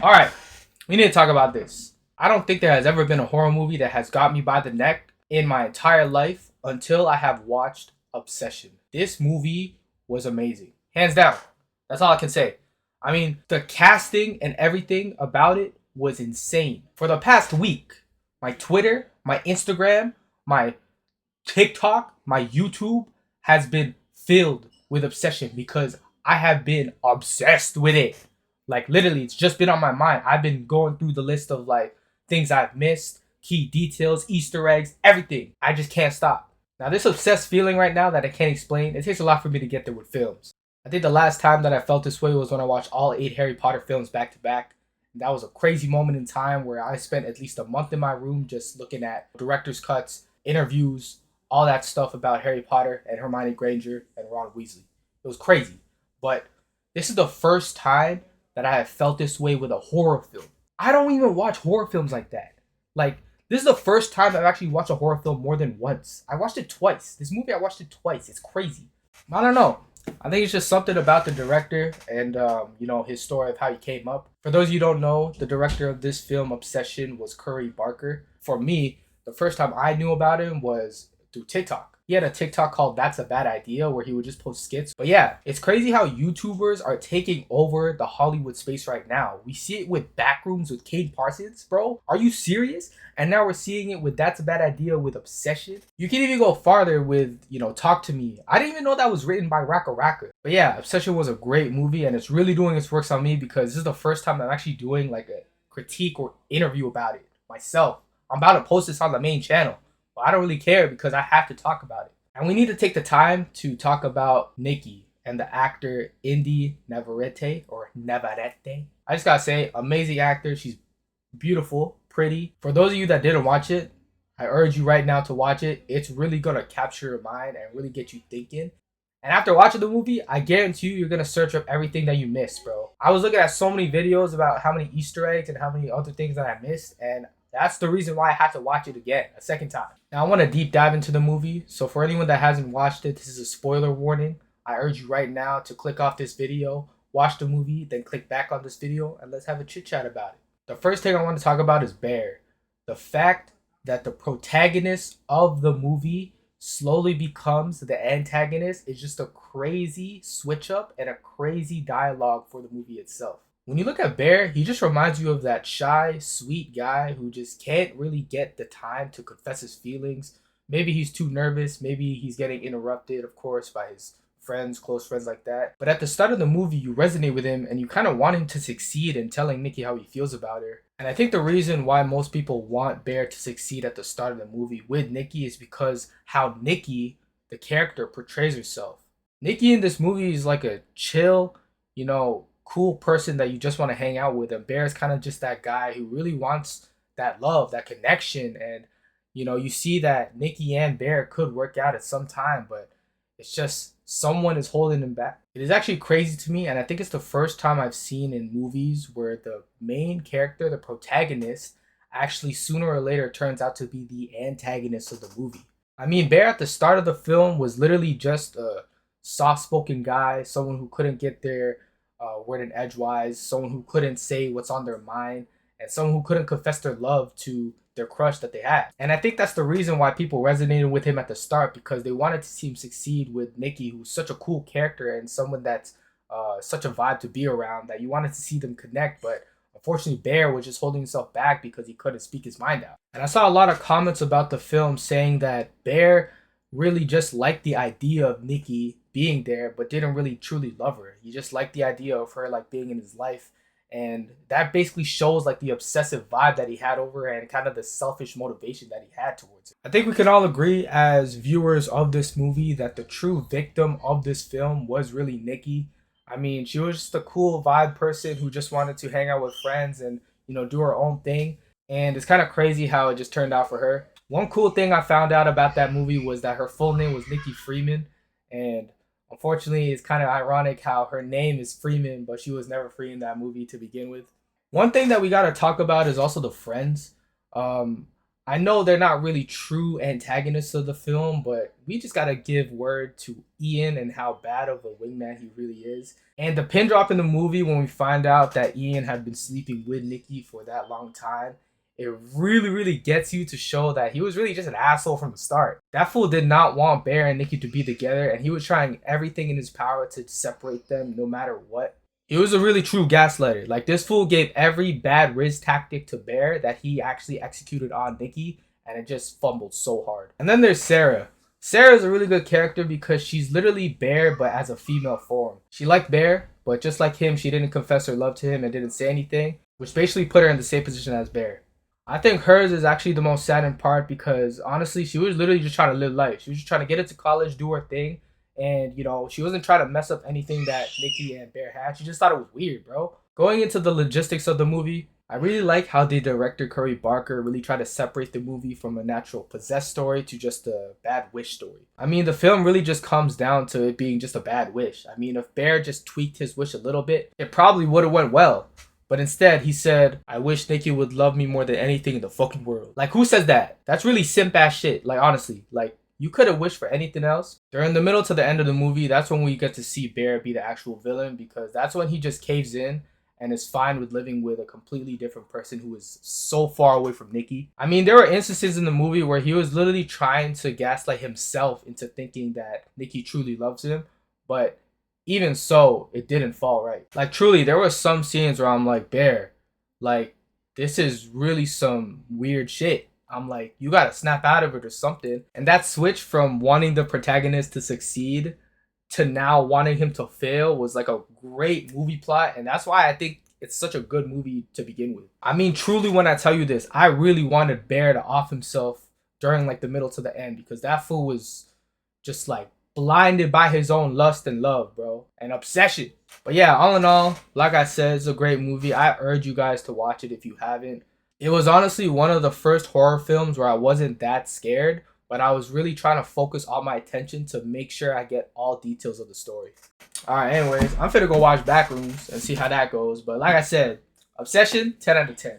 All right, we need to talk about this. I don't think there has ever been a horror movie that has got me by the neck in my entire life until I have watched Obsession. This movie was amazing. Hands down. That's all I can say. I mean, the casting and everything about it was insane. For the past week, my Twitter, my Instagram, my TikTok, my YouTube has been filled with Obsession because I have been obsessed with it. Like literally, it's just been on my mind. I've been going through the list of like things I've missed, key details, Easter eggs, everything. I just can't stop. Now, this obsessed feeling right now that I can't explain, it takes a lot for me to get there with films. I think the last time that I felt this way was when I watched all 8 Harry Potter films back to back. That was a crazy moment in time where I spent at least a month in my room just looking at director's cuts, interviews, all that stuff about Harry Potter and Hermione Granger and Ron Weasley. It was crazy. But this is the first time that I have felt this way with a horror film. I don't even watch horror films like that. Like, this is the first time I've actually watched a horror film more than once. I watched it twice. This movie, I watched it twice. It's crazy. I don't know. I think it's just something about the director and, his story of how he came up. For those of you who don't know, the director of this film, Obsession, was Curry Barker. For me, the first time I knew about him was through TikTok. He had a TikTok called That's a Bad Idea where he would just post skits. But yeah, it's crazy how YouTubers are taking over the Hollywood space right now. We see it with Backrooms with Cade Parsons, bro. Are you serious? And now we're seeing it with That's a Bad Idea with Obsession. You can even go farther with, Talk to Me. I didn't even know that was written by Raka Raka. But yeah, Obsession was a great movie and it's really doing its works on me because this is the first time I'm actually doing like a critique or interview about it myself. I'm about to post this on the main channel. But I don't really care because I have to talk about it. And we need to take the time to talk about Nikki and the actor Indy Navarrete or Navarrete. I just gotta say, amazing actor. She's beautiful, pretty. For those of you that didn't watch it, I urge you right now to watch it. It's really gonna capture your mind and really get you thinking. And after watching the movie, I guarantee you're gonna search up everything that you missed, bro. I was looking at so many videos about how many Easter eggs and how many other things that I missed, and that's the reason why I had to watch it again, a second time. Now, I want to deep dive into the movie. So, for anyone that hasn't watched it, this is a spoiler warning. I urge you right now to click off this video, watch the movie, then click back on this video, and let's have a chit chat about it. The first thing I want to talk about is Bear. The fact that the protagonist of the movie slowly becomes the antagonist is just a crazy switch up and a crazy dialogue for the movie itself. When you look at Bear, he just reminds you of that shy, sweet guy who just can't really get the time to confess his feelings. Maybe he's too nervous. Maybe he's getting interrupted, of course, by his friends, close friends like that. But at the start of the movie, you resonate with him and you kind of want him to succeed in telling Nikki how he feels about her. And I think the reason why most people want Bear to succeed at the start of the movie with Nikki is because how Nikki, the character, portrays herself. Nikki in this movie is like a chill, cool person that you just want to hang out with. And Bear is kind of just that guy who really wants that love, that connection. And, you see that Nikki and Bear could work out at some time, but it's just someone is holding him back. It is actually crazy to me. And I think it's the first time I've seen in movies where the main character, the protagonist, actually sooner or later turns out to be the antagonist of the movie. I mean, Bear at the start of the film was literally just a soft-spoken guy, someone who couldn't get their word in edgewise, someone who couldn't say what's on their mind, and someone who couldn't confess their love to their crush that they had. And I think that's the reason why people resonated with him at the start, because they wanted to see him succeed with Nikki, who's such a cool character and someone that's such a vibe to be around, that you wanted to see them connect. But unfortunately, Bear was just holding himself back because he couldn't speak his mind out. And I saw a lot of comments about the film saying that Bear really just liked the idea of Nikki being there, but didn't really truly love her. He just liked the idea of her like being in his life, and that basically shows like the obsessive vibe that he had over her and kind of the selfish motivation that he had towards it. I think we can all agree as viewers of this movie that the true victim of this film was really Nikki. I mean, she was just a cool vibe person who just wanted to hang out with friends and do her own thing, and it's kind of crazy how it just turned out for her. One cool thing I found out about that movie was that her full name was Nikki Freeman, and unfortunately, it's kind of ironic how her name is Freeman, but she was never free in that movie to begin with. One thing that we got to talk about is also the friends. Um, I know they're not really true antagonists of the film, but we just gotta give word to Ian and how bad of a wingman he really is. And the pin drop in the movie when we find out that Ian had been sleeping with Nikki for that long time, it really, really gets you to show that he was really just an asshole from the start. That fool did not want Bear and Nikki to be together, and he was trying everything in his power to separate them no matter what. He was a really true gaslighter. Like, this fool gave every bad Riz tactic to Bear that he actually executed on Nikki, and it just fumbled so hard. And then there's Sarah. Sarah is a really good character because she's literally Bear but as a female form. She liked Bear, but just like him, she didn't confess her love to him and didn't say anything, which basically put her in the same position as Bear. I think hers is actually the most saddening part because honestly, she was literally just trying to live life. She was just trying to get into college, do her thing, and she wasn't trying to mess up anything that Nikki and Bear had. She just thought it was weird, bro. Going into the logistics of the movie, I really like how the director Curry Barker really tried to separate the movie from a natural possessed story to just a bad wish story. I mean, the film really just comes down to it being just a bad wish. I mean, if Bear just tweaked his wish a little bit, it probably would have went well. But instead, he said, I wish Nikki would love me more than anything in the fucking world. Like, who says that? That's really simp ass shit. Like, honestly. Like, you could have wished for anything else. During the middle to the end of the movie, that's when we get to see Bear be the actual villain because that's when he just caves in and is fine with living with a completely different person who is so far away from Nikki. I mean, there were instances in the movie where he was literally trying to gaslight himself into thinking that Nikki truly loves him, but even so, it didn't fall right. Like, truly, there were some scenes where I'm like, Bear, like, this is really some weird shit. I'm like, you gotta snap out of it or something. And that switch from wanting the protagonist to succeed to now wanting him to fail was like a great movie plot. And that's why I think it's such a good movie to begin with. I mean, truly, when I tell you this, I really wanted Bear to off himself during like the middle to the end because that fool was just like blinded by his own lust and love, bro, and obsession. But yeah, all in all, like I said, it's a great movie. I urge you guys to watch it if you haven't. It was honestly one of the first horror films where I wasn't that scared, but I was really trying to focus all my attention to make sure I get all details of the story. Alright, anyways, I'm finna go watch Backrooms and see how that goes. But like I said, Obsession, 10 out of 10.